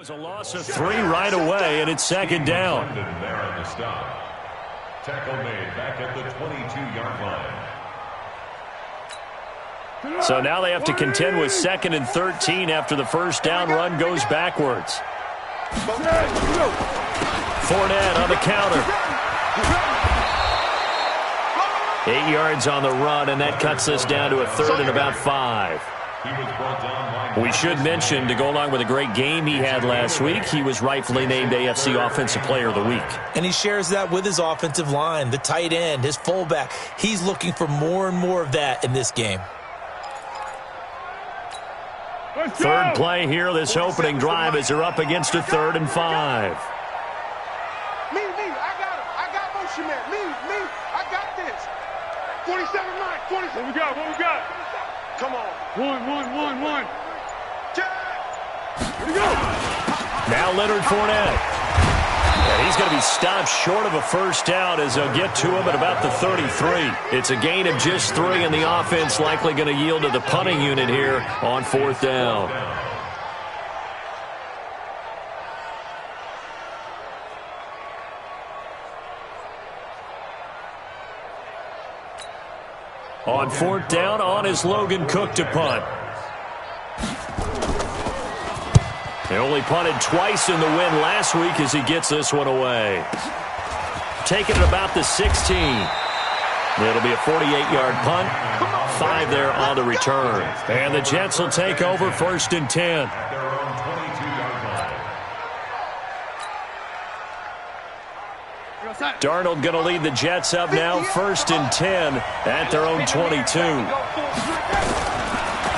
was a loss of 3 right away, and it's second down. Tackle made back at the 22-yard line. So now they have to contend with 2nd and 13 after the first down run goes backwards. Fournette on the counter. 8 yards on the run, and that cuts us down to a 3rd and about 5. We should mention, to go along with a great game he had last week, he was rightfully named AFC Offensive Player of the Week. And he shares that with his offensive line, the tight end, his fullback. He's looking for more and more of that in this game. Third play here, this opening drive, as they're up against a 3rd and 5. Me, I got motion man. Me, I got this. 47-9, 20. What we got? Come on. One. Here we go. Now Leonard Fournette. And he's going to be stopped short of a first down as they'll get to him at about the 33. It's a gain of just 3, and the offense likely going to yield to the punting unit here on 4th down. On 4th down, on is Logan Cook to punt. They only punted twice in the win last week as he gets this one away. Taking it about the 16. It'll be a 48-yard punt. 5 there on the return. And the Jets will take over 1st and 10. Darnold going to lead the Jets up now, 1st and 10 at their own 22.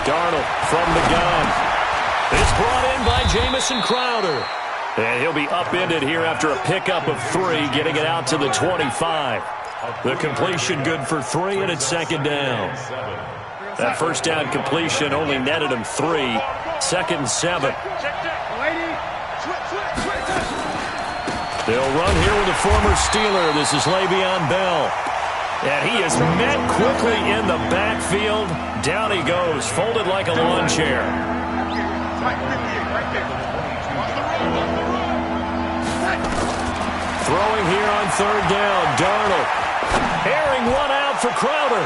Darnold from the gun. It's brought in by Jamison Crowder. And he'll be upended here after a pickup of 3, getting it out to the 25. The completion good for 3, and it's 2nd down. That first down completion only netted him 3. 2nd and 7. They'll run here with the former Steeler. This is Le'Veon Bell. And he is met quickly in the backfield. Down he goes, folded like a lawn chair. Throwing here on 3rd down, Darnold. Airing one out for Crowder.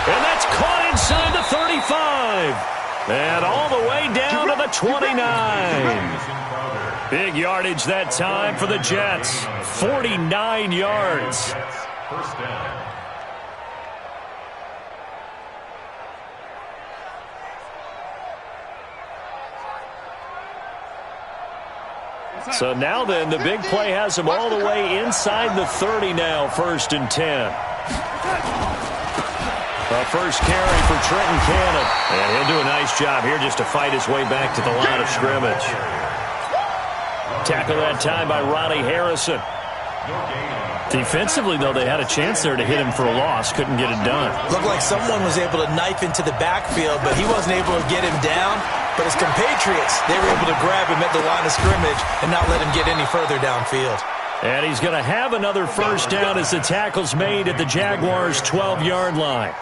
And that's caught inside the 35. And all the way down to the 29. Big yardage that time for the Jets. 49 yards. First down. So now then, the big play has him all the way inside the 30 now, 1st and 10. A first carry for Trenton Cannon. And he'll do a nice job here just to fight his way back to the line of scrimmage. Tackle that time by Ronnie Harrison. Defensively, though, they had a chance there to hit him for a loss. Couldn't get it done. Looked like someone was able to knife into the backfield, but he wasn't able to get him down. But his compatriots, they were able to grab him at the line of scrimmage and not let him get any further downfield. And he's going to have another first down as the tackle's made at the Jaguars' 12-yard line.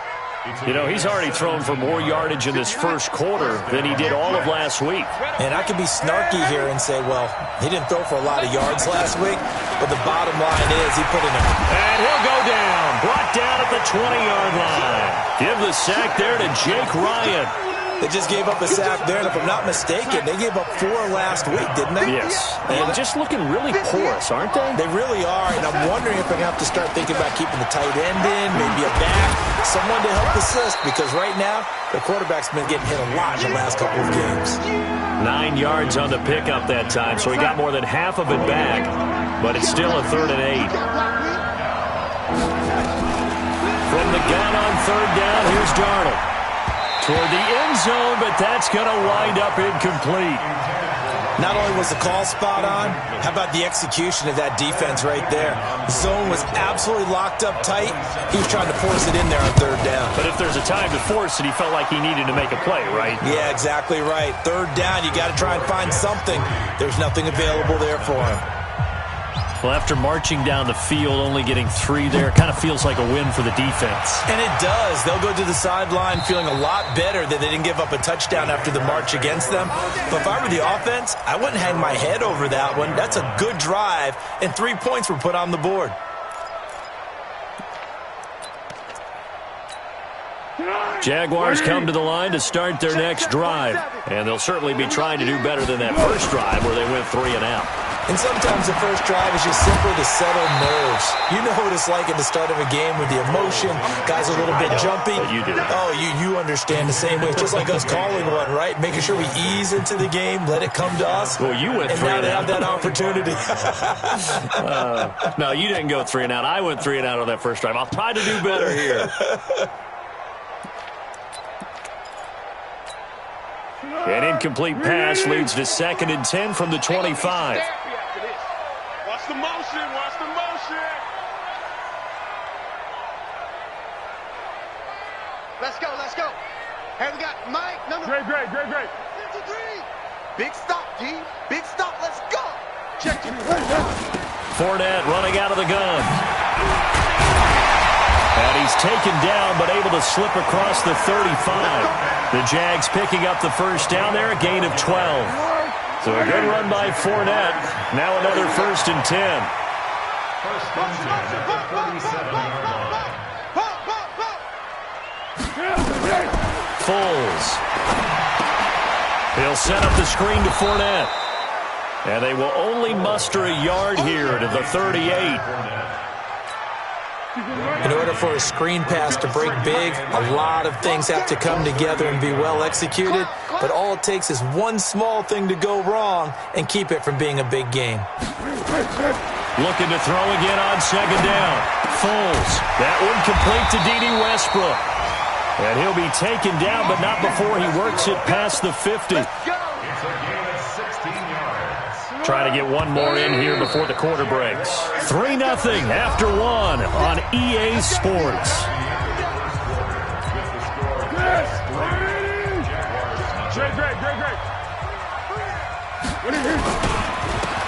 You know, he's already thrown for more yardage in this first quarter than he did all of last week. And I could be snarky here and say, well, he didn't throw for a lot of yards last week, but the bottom line is he put in a... And he'll go down, brought down at the 20-yard line. Give the sack there to Jake Ryan. They just gave up a sack there, and if I'm not mistaken, they gave up 4 last week, didn't they? Yes, and just looking really porous, aren't they? They really are, and I'm wondering if they're going to have to start thinking about keeping the tight end in, maybe a back, someone to help assist, because right now, the quarterback's been getting hit a lot in the last couple of games. 9 yards on the pickup that time, so he got more than half of it back, but it's still a 3rd and 8. From the gun on 3rd down, here's Darnold. Toward the end zone, but that's going to wind up incomplete. Not only was the call spot on, how about the execution of that defense right there? The zone was absolutely locked up tight. He was trying to force it in there on 3rd down. But if there's a time to force it, he felt like he needed to make a play, right? Yeah, exactly right. 3rd down, you got to try and find something. There's nothing available there for him. Well, after marching down the field, only getting 3 there, it kind of feels like a win for the defense. And it does. They'll go to the sideline feeling a lot better that they didn't give up a touchdown after the march against them. But if I were the offense, I wouldn't hang my head over that one. That's a good drive, and 3 points were put on the board. Jaguars come to the line to start their next drive. And they'll certainly be trying to do better than that first drive where they went 3 and out. And sometimes the first drive is just simply to settle nerves. You know what it's like at the start of a game with the emotion. Guys are a little bit jumpy. You do. Oh, you understand the same way. It's just like us calling one, right? Making sure we ease into the game, let it come to us. Well, you went 3 and out. And now they have that opportunity. No, you didn't go 3 and out. I went 3 and out on that first drive. I'll try to do better here. An incomplete pass leads to 2nd and 10 from the 25. Watch the motion. Watch the motion. Let's go. Let's go. Hey, we got Mike. Number. Great. 53. Big stop, D. Big stop. Let's go. Check. Fournette running out of the gun. And he's taken down, but able to slip across the 35. The Jags picking up the first down there, a gain of 12. So a good run by Fournette. Now another 1st and 10. First and 10 at the 37-yard line. Foles. He'll set up the screen to Fournette. And they will only muster a yard here to the 38. In order for a screen pass to break big, a lot of things have to come together and be well executed. But all it takes is one small thing to go wrong and keep it from being a big game. Looking to throw again on 2nd down. Foles. That one complete to D.D. Westbrook. And he'll be taken down, but not before he works it past the 50. It's a gain of 16 yards. Try to get one more in here before the quarter breaks. 3-0 after 1 on EA Sports. Great.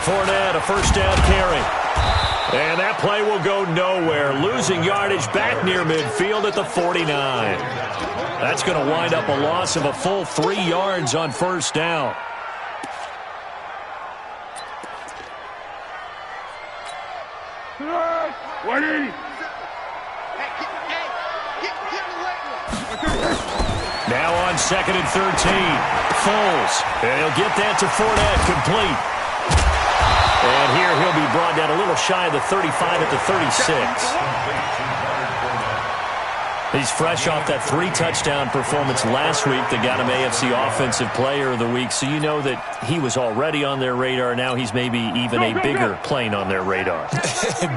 Fournette, a first down carry. And that play will go nowhere. Losing yardage back near midfield at the 49. That's going to wind up a loss of a full 3 yards on first down. Now on 2nd and 13. Foles. And he'll get that to Fournette, complete. And here he'll be brought down a little shy of the 35 at the 36. He's fresh off that 3-touchdown performance last week that got him AFC Offensive Player of the Week. So you know that he was already on their radar. Now he's maybe even a bigger plane on their radar.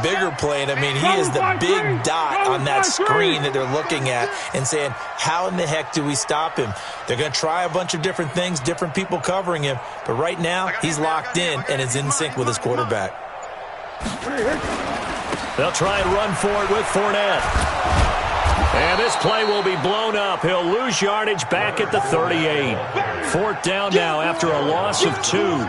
Bigger plane. I mean, he is the big dot on that screen that they're looking at and saying, how in the heck do we stop him? They're going to try a bunch of different things, different people covering him. But right now, he's locked in and is in sync with his quarterback. They'll try and run for it with Fournette. And this play will be blown up. He'll lose yardage back at the 38. 4th down now after a loss of 2.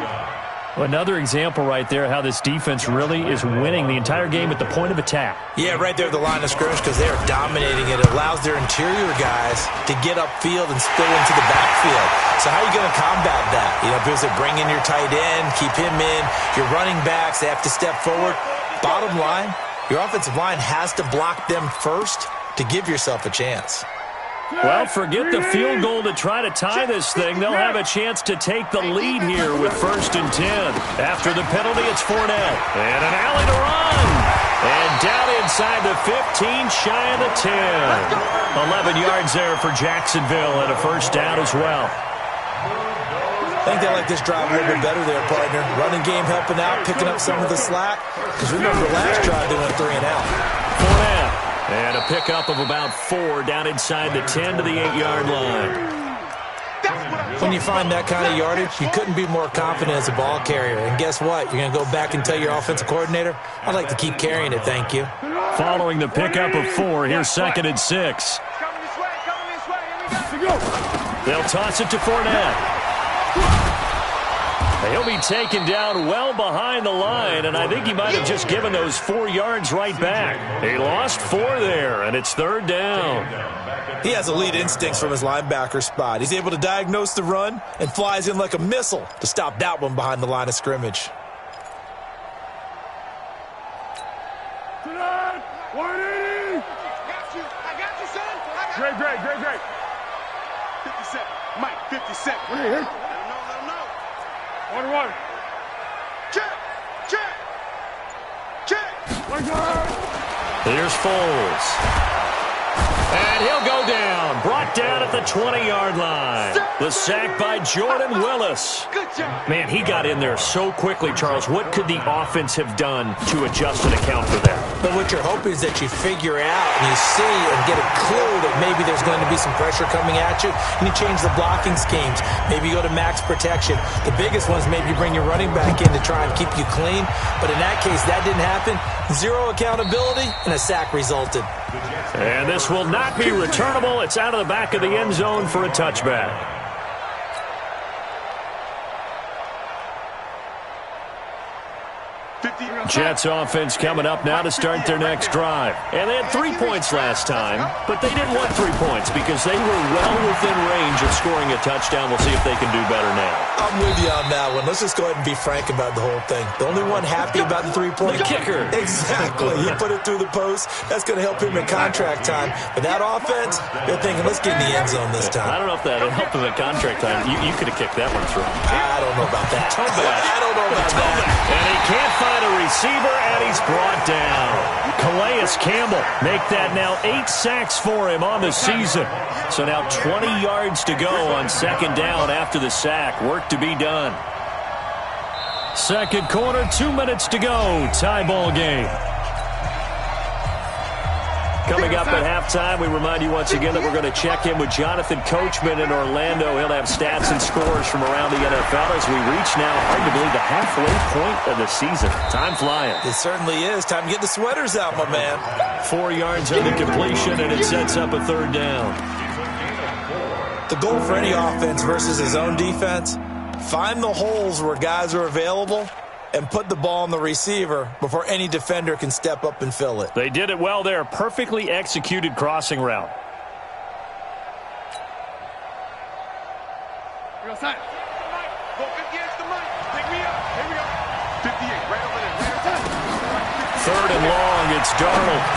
Another example right there how this defense really is winning the entire game at the point of attack. Yeah, right there at the line of scrimmage because they are dominating it. It allows their interior guys to get upfield and spill into the backfield. So how are you going to combat that? You know, because they bring in your tight end, keep him in. Your running backs, they have to step forward. Bottom line, your offensive line has to block them first to give yourself a chance. Well, forget the field goal to try to tie this thing. They'll have a chance to take the lead here with 1st and 10. After the penalty, it's Fournette. And an alley to run. And down inside the 15, shy of the 10. 11 yards there for Jacksonville and a first down as well. I think they like this drive a little bit better there, partner. Running game helping out, picking up some of the slack. Because remember, last drive they went 3 and out. Fournette. And a pickup of about 4 down inside the 10 to the 8-yard line. When you find that kind of yardage, you couldn't be more confident as a ball carrier. And guess what? You're going to go back and tell your offensive coordinator, I'd like to keep carrying it, thank you. Following the pickup of 4, here's 2nd and 6. They'll toss it to Fournette. He'll be taken down well behind the line, and I think he might have just given those 4 yards right back. He lost 4 there, and it's 3rd down. He has elite instincts from his linebacker spot. He's able to diagnose the run and flies in like a missile to stop that one behind the line of scrimmage. 180! I got you, son. Great. 50 seconds. Mike, 50 seconds. Let him know. 1-1. Check. Here's Foles. And he'll go down. Brought down at the 20-yard line. The sack by Jordan Willis. Good job. Man, he got in there so quickly, Charles. What could the offense have done to adjust and account for that? But what you're hoping is that you figure out and you see and get a clue that maybe there's going to be some pressure coming at you, and you change the blocking schemes. Maybe you go to max protection. The biggest one is maybe you bring your running back in to try and keep you clean. But in that case, that didn't happen. 0 accountability, and a sack resulted. And this will not be returnable. It's out of the back of the end zone for a touchback. Jets offense coming up now to start their next drive. And they had 3 points last time, but they didn't want 3 points because they were well within range of scoring a touchdown. We'll see if they can do better now. I'm with you on that one. Let's just go ahead and be frank about the whole thing. The only one happy about the 3-point The kicker. Exactly. He put it through the post. That's going to help him in contract time. But that offense, they're thinking, let's get in the end zone this time. I don't know if that helped him at contract time. You could have kicked that one through. I don't know about that. I don't know about that. And he can't find a receiver, and he's brought down. Calais Campbell make that now 8 sacks for him on the season. So now 20 yards to go on 2nd down after the sack. Work to be done. 2nd quarter, 2 minutes to go. Tie ball game. Coming up at halftime, we remind you once again that we're going to check in with Jonathan Coachman in Orlando. He'll have stats and scores from around the NFL as we reach now, hard to believe, the halfway point of the season. Time flying. It certainly is. Time to get the sweaters out, my man. 4 yards on the completion, and it sets up a 3rd down. The goal for any offense versus his own defense, find the holes where guys are available and put the ball on the receiver before any defender can step up and fill it. They did it well there. Perfectly executed crossing route. Go, son. Go 50 extra money. Pick me up. Here we go. 58, right over there. 3rd and long. It's Darnold.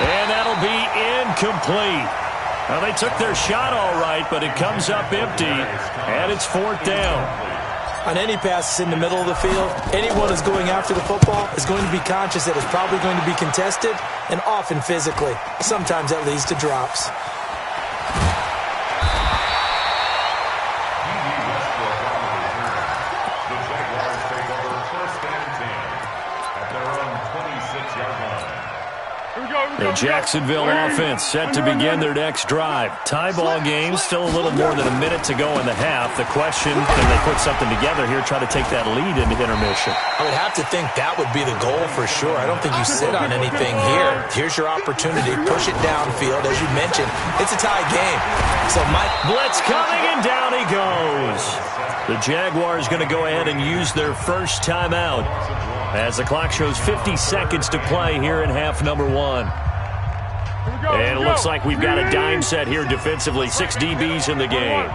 And that'll be incomplete. Well, they took their shot all right, but it comes up empty, and it's 4th down. On any passes in the middle of the field, anyone who's going after the football is going to be conscious that it's probably going to be contested, and often physically. Sometimes that leads to drops. The Jacksonville offense set to begin their next drive. Tie ball game, still a little more than a minute to go in the half. The question, can they put something together here, try to take that lead into intermission? I would have to think that would be the goal for sure. I don't think you sit on anything here. Here's your opportunity. Push it downfield. As you mentioned, it's a tie game. So Mike, blitz coming, and down he goes. The Jaguars going to go ahead and use their first timeout as the clock shows 50 seconds to play here in half number 1. And it looks like we've got a dime set here defensively. 6 DBs in the game.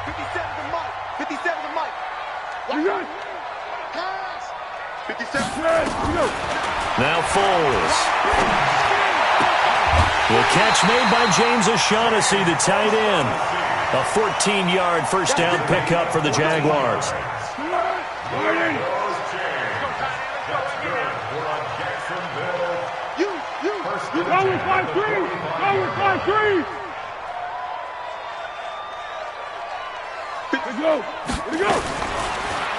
57 to Mike. 57 to Mike. 57. Now Foles. The catch made by James O'Shaughnessy, the tight end. A 14-yard first down pickup for the Jaguars. Go with 5-3! Go with 5-3! Let's go! Let's go!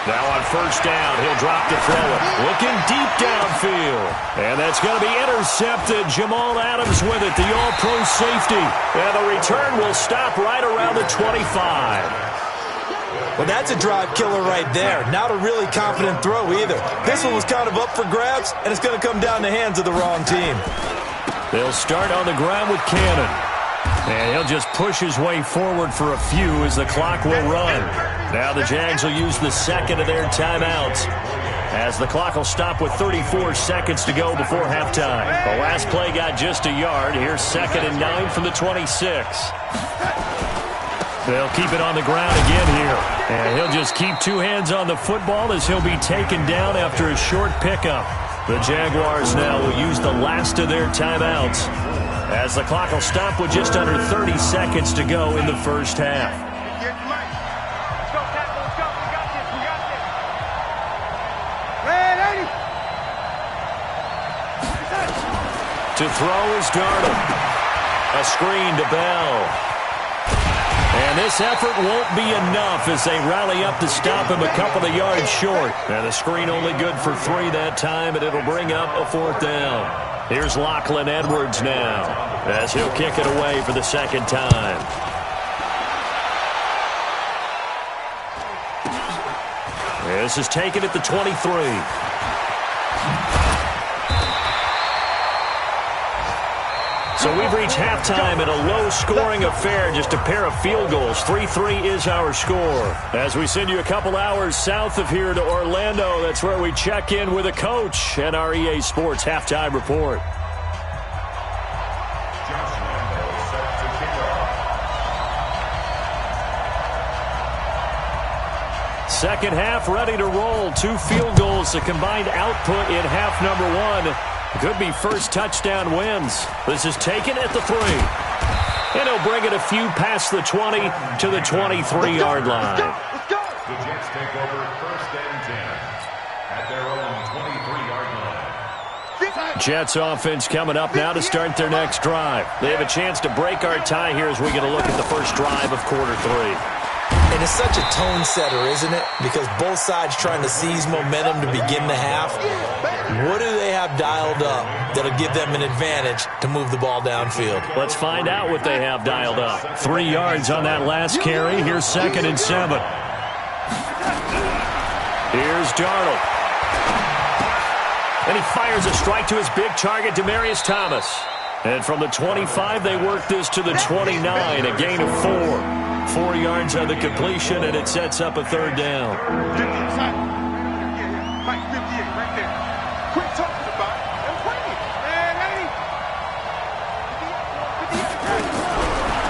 Now on first down, he'll drop to throw it. Looking deep downfield. And that's going to be intercepted. Jamal Adams with it, the all-pro safety. And the return will stop right around the 25. Well, that's a drive killer right there. Not a really confident throw either. This one was kind of up for grabs, and it's going to come down the hands of the wrong team. They'll start on the ground with Cannon. And he'll just push his way forward for a few as the clock will run. Now the Jags will use the second of their timeouts, as the clock will stop with 34 seconds to go before halftime. The last play got just a yard. Here's 2nd and 9 from the 26. They'll keep it on the ground again here. And he'll just keep two hands on the football as he'll be taken down after a short pickup. The Jaguars now will use the last of their timeouts, as the clock will stop with just under 30 seconds to go in the first half. To throw is Darnold. A screen to Bell. And this effort won't be enough as they rally up to stop him a couple of yards short. And the screen only good for 3 that time, and it'll bring up a 4th down. Here's Lachlan Edwards now, as he'll kick it away for the second time. This is taken at the 23. So we've reached halftime in a low-scoring affair, just a pair of field goals. 3-3 is our score. As we send you a couple hours south of here to Orlando, that's where we check in with a coach and our EA Sports Halftime Report. Second half ready to roll. 2 field goals, the combined output in half number 1. Could be first touchdown wins. This is taken at the 3. And he'll bring it a few past the 20 to the 23-yard line. The Jets take over 1st and 10 at their own 23-yard line. Jets offense coming up now to start their next drive. They have a chance to break our tie here as we get a look at the first drive of quarter 3. And it's such a tone setter, isn't it? Because both sides trying to seize momentum to begin the half. What do they have dialed up that'll give them an advantage to move the ball downfield? Let's find out what they have dialed up. 3 yards on that last carry. Here's 2nd and 7. Here's Darnold. And he fires a strike to his big target, Demaryius Thomas. And from the 25, they work this to the 29, a gain of 4. 4 yards on the completion, and it sets up a 3rd down.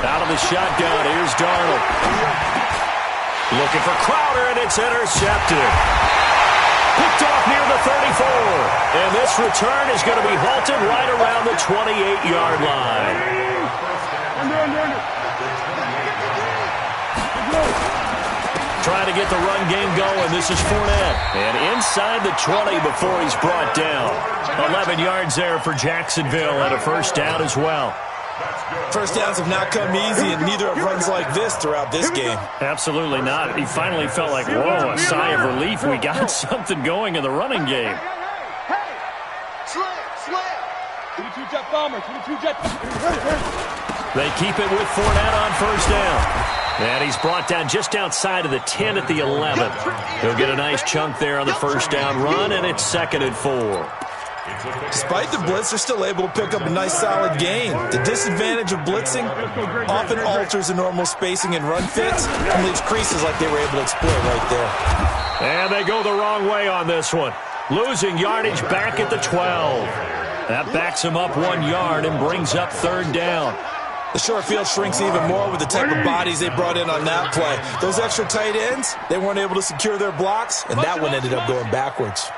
Out of the shotgun, here's Darnold. Looking for Crowder, and it's intercepted. Picked off near the 34. And this return is going to be halted right around the 28-yard line. Trying to get the run game going. This is Fournette. And inside the 20 before he's brought down. 11 yards there for Jacksonville and a 1st down as well. First downs have not come easy, and neither have runs like this throughout this game. Absolutely not. He finally felt like, whoa, a sigh of relief. We got something going in the running game. They keep it with Fournette on 1st down. And he's brought down just outside of the 10 at the 11. He'll get a nice chunk there on the 1st down run, and it's 2nd and 4. Despite the blitz, they're still able to pick up a nice solid gain. The disadvantage of blitzing often alters the normal spacing and run fits and leaves creases like they were able to exploit right there. And they go the wrong way on this one. Losing yardage back at the 12. That backs him up 1 yard and brings up 3rd down. The short field shrinks even more with the type of bodies they brought in on that play. Those extra tight ends, they weren't able to secure their blocks, and that one ended up going backwards.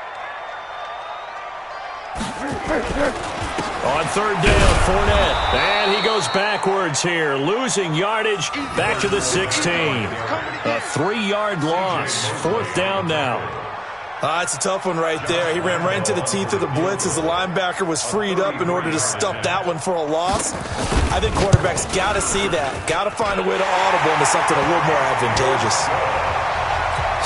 On 3rd down, Fournette. And he goes backwards here, losing yardage back to the 16. A 3-yard loss. 4th down now. It's a tough one right there. He ran right into the teeth of the blitz as the linebacker was freed up in order to stuff that one for a loss. I think quarterbacks got to see that. Got to find a way to audible into something a little more advantageous.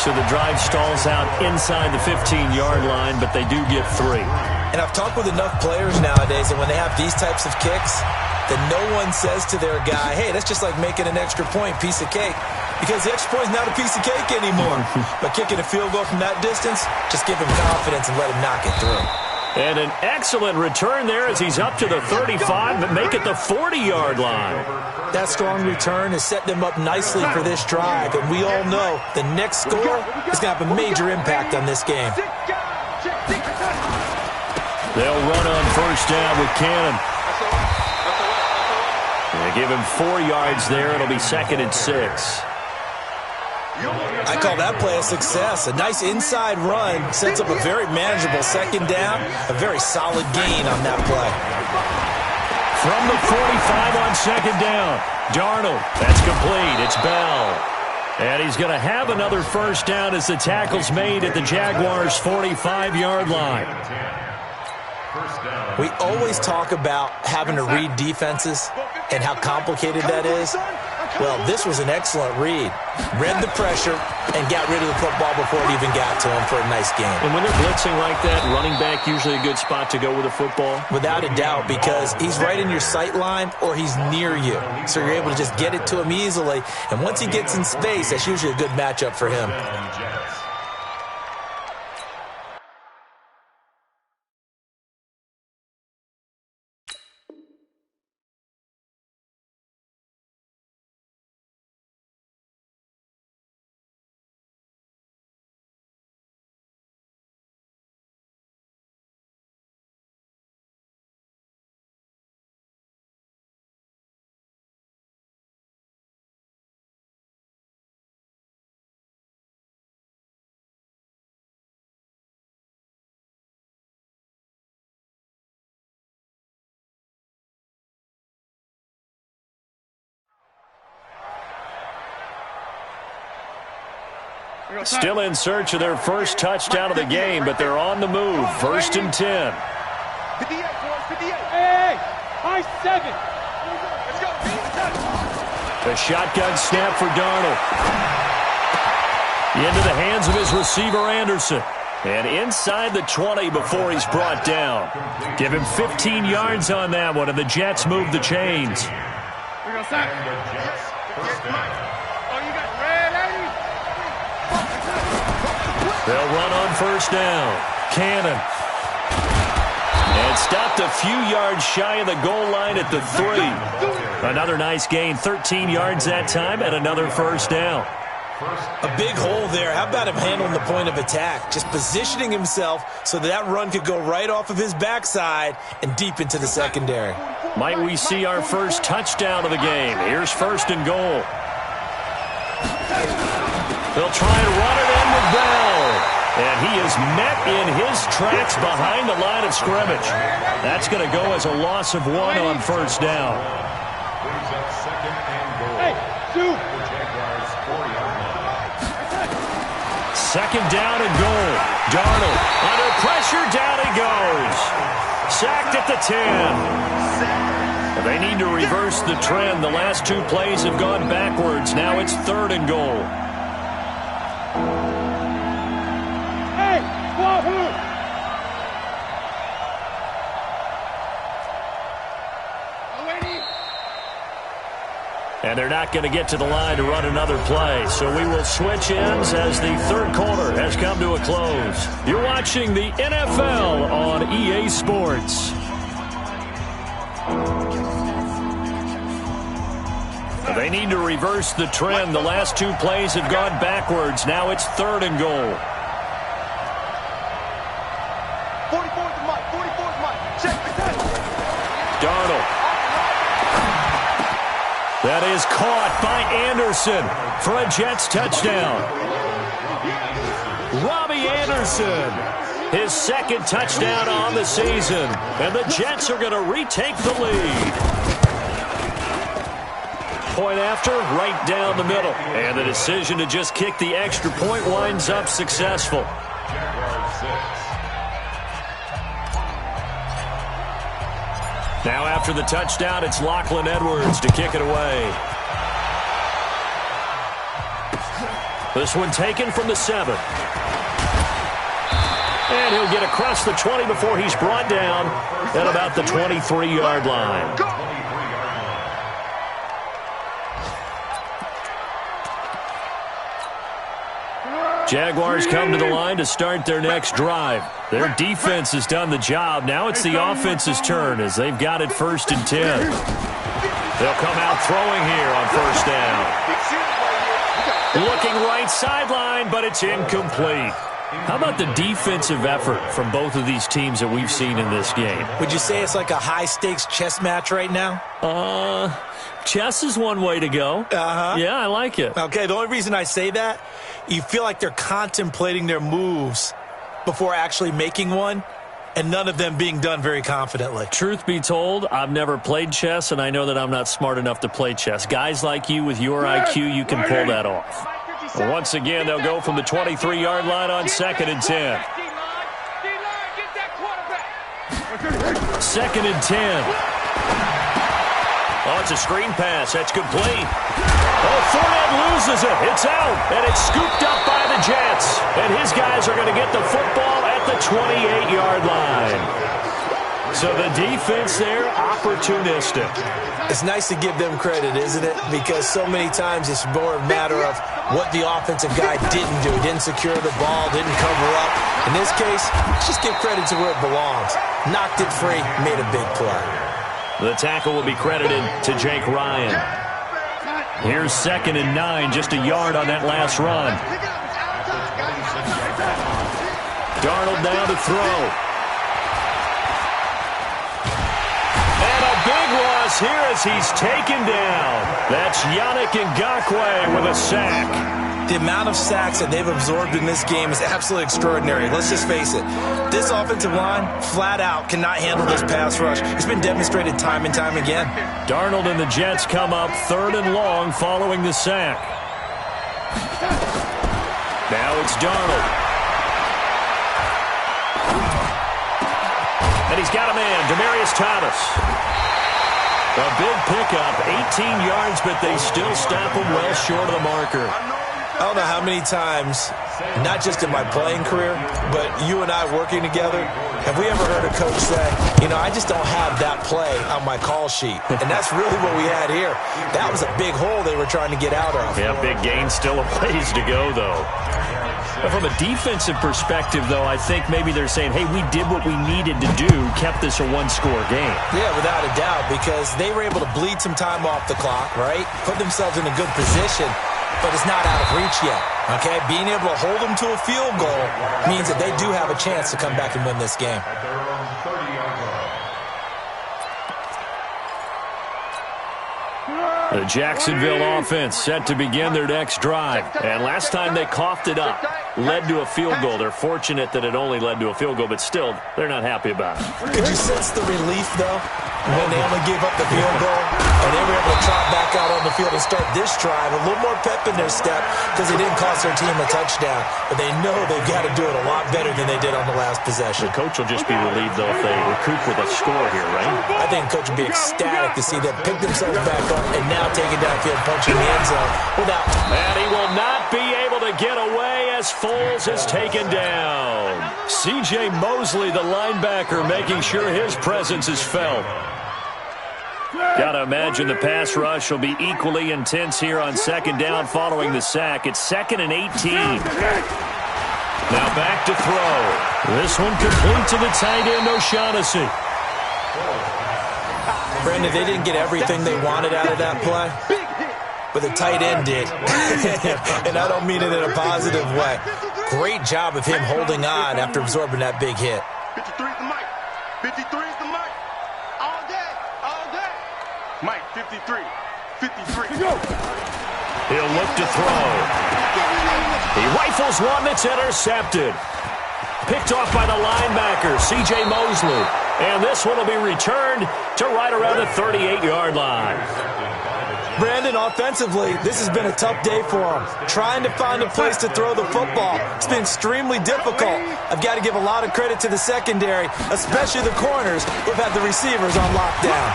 So the drive stalls out inside the 15-yard line, but they do get 3. And I've talked with enough players nowadays that when they have these types of kicks, that no one says to their guy, hey, that's just like making an extra point, piece of cake. Because the extra point is not a piece of cake anymore. But kicking a field goal from that distance, just give him confidence and let him knock it through. And an excellent return there as he's up to the 35, but make it the 40-yard line. That strong return has set them up nicely for this drive, and we all know the next score is going to have a major impact on this game. They'll run on first down with Cannon. They give him 4 yards there. It'll be 2nd and 6. I call that play a success. A nice inside run sets up a very manageable 2nd down, a very solid gain on that play. From the 45 on 2nd down, Darnold. That's complete. It's Bell. And he's going to have another first down as the tackle's made at the Jaguars' 45-yard line. We always talk about having to read defenses and how complicated that is. Well, this was an excellent read. Read the pressure and got rid of the football before it even got to him for a nice game. And when they're blitzing like that, running back usually a good spot to go with the football? Without a doubt, because he's right in your sight line or he's near you. So you're able to just get it to him easily. And once he gets in space, that's usually a good matchup for him. Still in search of their first touchdown of the game, but they're on the move. 1st and 10. 58, boys, 58. Hey, high 7. Let's go. A shotgun snap for Darnold. Into the hands of his receiver, Anderson. And inside the 20 before he's brought down. Give him 15 yards on that one, and the Jets move the chains. We're going to sack. They'll run on first down. Cannon. And stopped a few yards shy of the goal line at the 3. Another nice gain, 13 yards that time, and another first down. A big hole there. How about him handling the point of attack? Just positioning himself so that run could go right off of his backside and deep into the secondary. Might we see our first touchdown of the game? Here's 1st and goal. They'll try and run it in with Bell. And he is met in his tracks behind the line of scrimmage. That's going to go as a loss of 1 on first down. Hey, 2. 2nd down and goal. Darnold under pressure, down he goes. Sacked at the 10. They need to reverse the trend. The last 2 plays have gone backwards. Now it's 3rd and goal. Hey, Wahoo! And they're not going to get to the line to run another play. So we will switch ends as the 3rd quarter has come to a close. You're watching the NFL on EA Sports. They need to reverse the trend. The last 2 plays have gone backwards. Now it's 3rd and goal. 44's Mike. 44's Mike. Check. Darnold. That is caught by Anderson for a Jets touchdown. Robbie Anderson, his 2nd touchdown on the season. And the Jets are going to retake the lead. Point after, right down the middle. And the decision to just kick the extra point winds up successful. Now after the touchdown, it's Lachlan Edwards to kick it away. This one taken from the 7. And he'll get across the 20 before he's brought down at about the 23-yard line. Jaguars come to the line to start their next drive. Their defense has done the job. Now it's the offense's turn as they've got it 1st and 10. They'll come out throwing here on 1st down. Looking right sideline, but it's incomplete. How about the defensive effort from both of these teams that we've seen in this game? Would you say it's like a high-stakes chess match right now? Chess is one way to go. Uh-huh. Yeah, I like it. Okay, the only reason I say that, you feel like they're contemplating their moves before actually making one, and none of them being done very confidently. Truth be told, I've never played chess, and I know that I'm not smart enough to play chess. Guys like you with your IQ, you can pull that off. Once again, they'll go from the 23-yard line on 2nd and 10. 2nd and 10. Oh, it's a screen pass. That's complete. Oh, Fournette loses it. It's out, and it's scooped up by the Jets. And his guys are going to get the football at the 28-yard line. So the defense there, opportunistic. It's nice to give them credit, isn't it? Because so many times it's more a matter of what the offensive guy didn't do. He didn't secure the ball, didn't cover up. In this case, let's just give credit to where it belongs. Knocked it free, made a big play. The tackle will be credited to Jake Ryan. Here's 2nd and 9, just a yard on that last run. Darnold now to throw. Big loss here as he's taken down. That's Yannick Ngakoue with a sack. The amount of sacks that they've absorbed in this game is absolutely extraordinary. Let's just face it. This offensive line, flat out, cannot handle this pass rush. It's been demonstrated time and time again. Darnold and the Jets come up 3rd and long following the sack. Now it's Darnold. And he's got a man, Demaryius Thomas. A big pickup, 18 yards, but they still stop him well short of the marker. I don't know how many times, not just in my playing career, but you and I working together, have we ever heard a coach say, you know, I just don't have that play on my call sheet. And that's really what we had here. That was a big hole they were trying to get out of. Yeah, big gain, still a ways to go, though. From a defensive perspective, though, I think maybe they're saying, hey, we did what we needed to do, kept this a one-score game. Yeah, without a doubt, because they were able to bleed some time off the clock, right? Put themselves in a good position, but it's not out of reach yet, okay? Being able to hold them to a field goal means that they do have a chance to come back and win this game. The Jacksonville offense set to begin their next drive. And last time they coughed it up, led to a field goal. They're fortunate that it only led to a field goal, but still, they're not happy about it. Could you sense the relief, though, when they only gave up the field goal and they were able to trot back out on the field and start this drive? A little more pep in their step because they didn't cost their team a touchdown. But they know they've got to do it a lot better than they did on the last possession. The coach will just be relieved, though, if they recoup with a score here, right? I think the coach will be ecstatic to see them pick themselves back up and now take it downfield, punching the end zone without. And he will not be able to get away as Foles is taken down. C.J. Mosley, the linebacker, making sure his presence is felt. Got to imagine the pass rush will be equally intense here on 2nd down following the sack. It's 2nd and 18. Now back to throw. This one complete to the tight end, O'Shaughnessy. Brandon, they didn't get everything they wanted out of that play, but the tight end did. And I don't mean it in a positive way. Great job of him holding on after absorbing that big hit. 53 is the mic. 53 is the mic. All day. All day. Mike, 53. 53. Go. He'll look to throw. He rifles one that's intercepted. Picked off by the linebacker, C.J. Mosley. And this one will be returned to right around the 38-yard line. Brandon, offensively, this has been a tough day for him. Trying to find a place to throw the football. It's been extremely difficult. I've got to give a lot of credit to the secondary, especially the corners who've had the receivers on lockdown.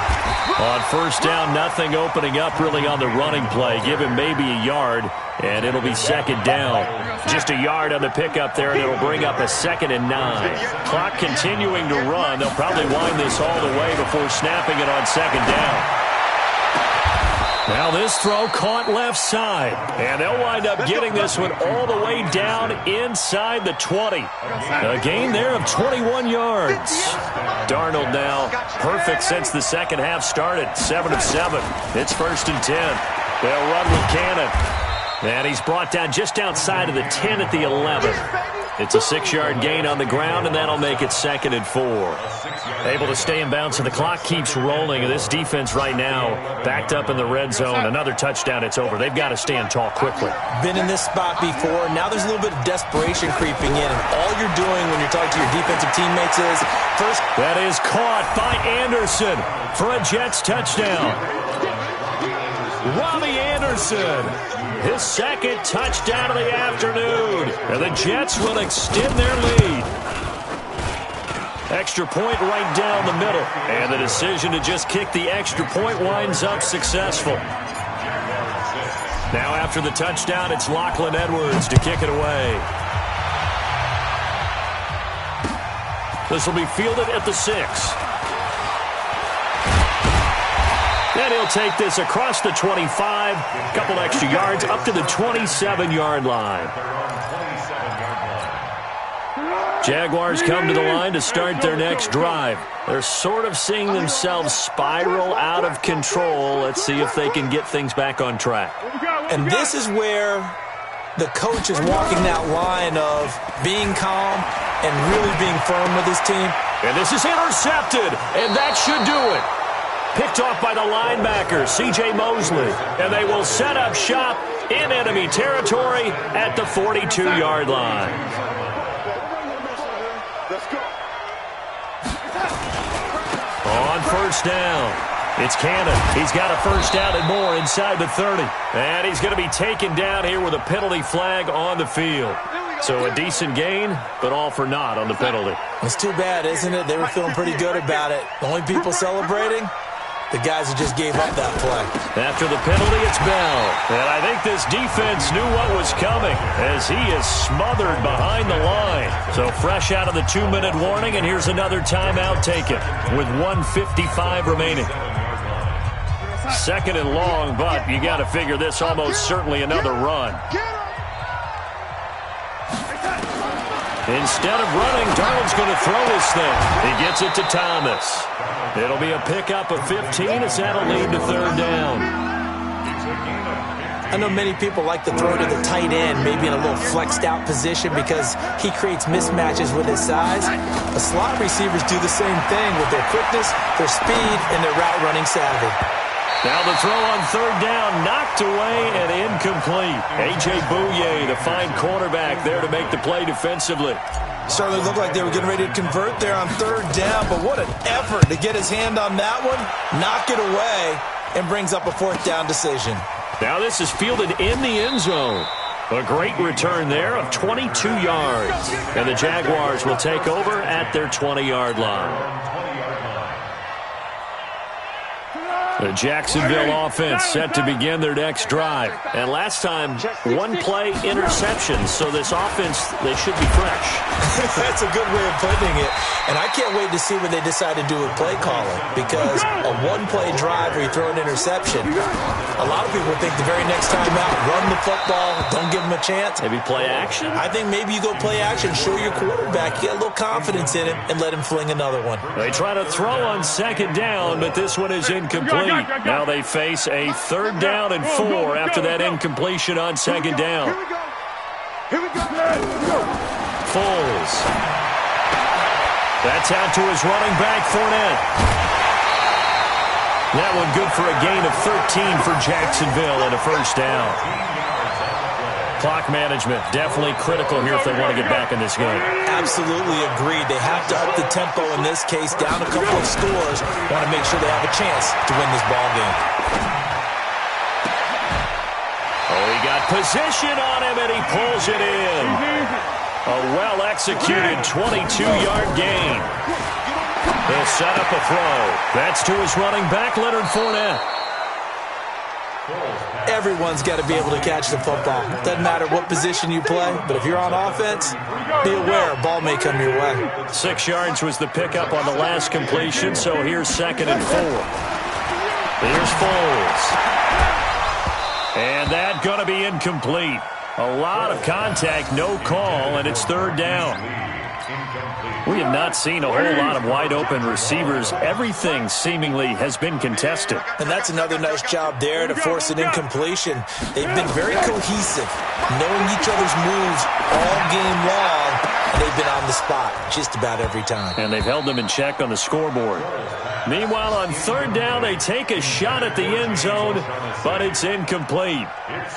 On 1st down, nothing opening up really on the running play. Give him maybe a yard, and it'll be 2nd down. Just a yard on the pickup there, and it'll bring up a 2nd and 9. Clock continuing to run. They'll probably wind this all the way before snapping it on 2nd down. Now this throw caught left side. And they'll wind up getting this one all the way down inside the 20. A gain there of 21 yards. Darnold now perfect since the second half started. 7 of 7. It's 1st and 10. They'll run with Cannon. And he's brought down just outside of the 10 at the 11. It's a 6-yard gain on the ground, and that'll make it 2nd and 4. Able to stay in bounds, and the clock keeps rolling. And this defense right now backed up in the red zone. Another touchdown, it's over. They've got to stand tall quickly. Been in this spot before. Now there's a little bit of desperation creeping in, and all you're doing when you're talking to your defensive teammates is first. That is caught by Anderson for a Jets touchdown. Robbie Anderson, his 2nd touchdown of the afternoon. And the Jets will extend their lead. Extra point right down the middle. And the decision to just kick the extra point winds up successful. Now after the touchdown, it's Lachlan Edwards to kick it away. This will be fielded at the 6. And he'll take this across the 25, a couple extra yards, up to the 27-yard line. Jaguars come to the line to start their next drive. They're sort of seeing themselves spiral out of control. Let's see if they can get things back on track. And this is where the coach is walking that line of being calm and really being firm with his team. And this is intercepted, and that should do it. Picked off by the linebacker, C.J. Mosley. And they will set up shop in enemy territory at the 42-yard line. On 1st down, it's Cannon. He's got a 1st down and more inside the 30. And he's going to be taken down here with a penalty flag on the field. So a decent gain, but all for naught on the penalty. It's too bad, isn't it? They were feeling pretty good about it. The only people celebrating? The guys who just gave up that play. After the penalty, it's Bell. And I think this defense knew what was coming as he is smothered behind the line. So fresh out of the 2-minute warning, and here's another timeout taken with 1:55 remaining. 2nd and long, but you got to figure this almost certainly another run. Instead of running, Darnold's going to throw his thing. He gets it to Thomas. It'll be a pickup of 15 as that'll lead to 3rd down. I know many people like to throw to the tight end, maybe in a little flexed out position because he creates mismatches with his size. The slot receivers do the same thing with their quickness, their speed, and their route running savvy. Now the throw on 3rd down, knocked away and incomplete. A.J. Bouye, the fine cornerback, there to make the play defensively. Certainly looked like they were getting ready to convert there on 3rd down, but what an effort to get his hand on that one, knock it away, and brings up a 4th down decision. Now this is fielded in the end zone. A great return there of 22 yards. And the Jaguars will take over at their 20-yard line. The Jacksonville offense set to begin their next drive. And last time, 1-play interception. So this offense, they should be fresh. That's a good way of putting it. And I can't wait to see what they decide to do with play calling. Because a 1-play drive where you throw an interception, a lot of people think the very next time out, run the football, don't give them a chance. Maybe play action? I think maybe you go play action, show your quarterback, get a little confidence in him, and let him fling another one. They try to throw on 2nd down, but this one is incomplete. Now they face a 3rd down and 4 after that incompletion on 2nd down. Foles. That's out to his running back, Fournette. That one good for a gain of 13 for Jacksonville and a 1st down. Clock management, definitely critical here if they want to get back in this game. Absolutely agreed. They have to up the tempo in this case, down a couple of scores. Want to make sure they have a chance to win this ball game. Oh, he got position on him, and he pulls it in. A well-executed 22-yard gain. He'll set up a throw. That's to his running back, Leonard Fournette. Everyone's got to be able to catch the football. Doesn't matter what position you play, but if you're on offense, be aware a ball may come your way. 6 yards was the pickup on the last completion, so here's 2nd and 4. Here's Foles. And that's going to be incomplete. A lot of contact, no call, and it's third down. We have not seen a whole lot of wide-open receivers. Everything seemingly has been contested. And that's another nice job there to force an incompletion. They've been very cohesive, knowing each other's moves all game long, and they've been on the spot just about every time. And they've held them in check on the scoreboard. Meanwhile, on third down, they take a shot at the end zone, but it's incomplete.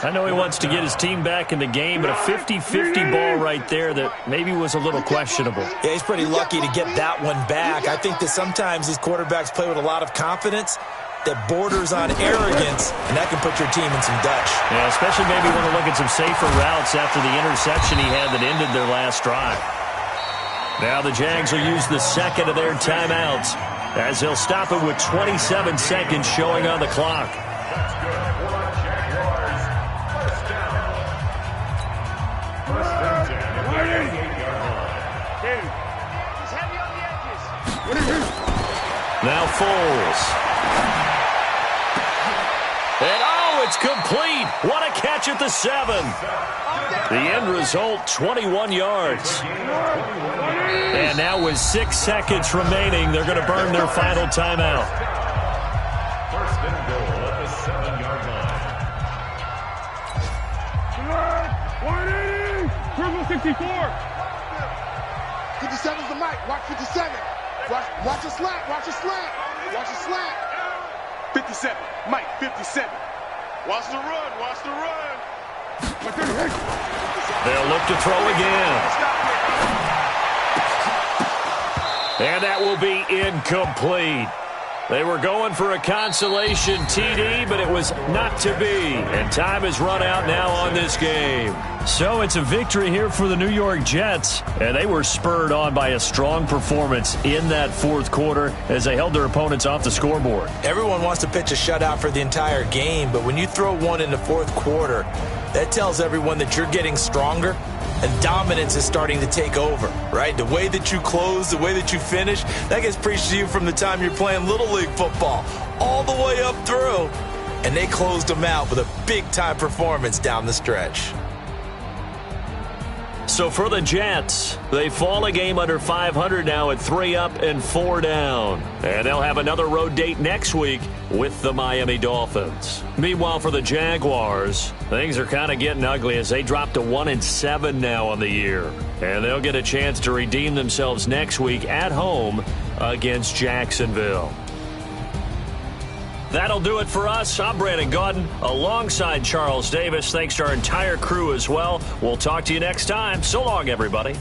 I know he wants to get his team back in the game, but a 50-50 ball right there that maybe was a little questionable. Yeah, he's pretty lucky to get that one back. I think that sometimes these quarterbacks play with a lot of confidence that borders on arrogance, and that can put your team in some Dutch. Yeah, especially maybe when they look at some safer routes after the interception he had that ended their last drive. Now the Jags will use the second of their timeouts, as they'll stop it with 27 seconds showing on the clock. Now Foles. And oh, it's complete. What a catch at the 7. The end result, 21 yards. And now with 6 seconds remaining, they're going to burn their final timeout. First and goal at the 7-yard line. 180, 64. 57's the mic. Watch 57. Watch a slant. Watch a slant. Watch a slant. 57. Mike, 57. Watch the run. Watch the run. They'll look to throw again. And that will be incomplete. They were going for a consolation TD, but it was not to be. And time has run out now on this game. So it's a victory here for the New York Jets. And they were spurred on by a strong performance in that fourth quarter as they held their opponents off the scoreboard. Everyone wants to pitch a shutout for the entire game, but when you throw one in the fourth quarter, that tells everyone that you're getting stronger and dominance is starting to take over, right? The way that you close, the way that you finish, that gets preached to you from the time you're playing Little League football all the way up through. And they closed them out with a big-time performance down the stretch. So for the Jets, they fall a game under 500 now at 3 up and 4 down. And they'll have another road date next week with the Miami Dolphins. Meanwhile, for the Jaguars, things are kind of getting ugly as they drop to 1-7 now on the year. And they'll get a chance to redeem themselves next week at home against Jacksonville. That'll do it for us. I'm Brandon Gaudin alongside Charles Davis. Thanks to our entire crew as well. We'll talk to you next time. So long, everybody.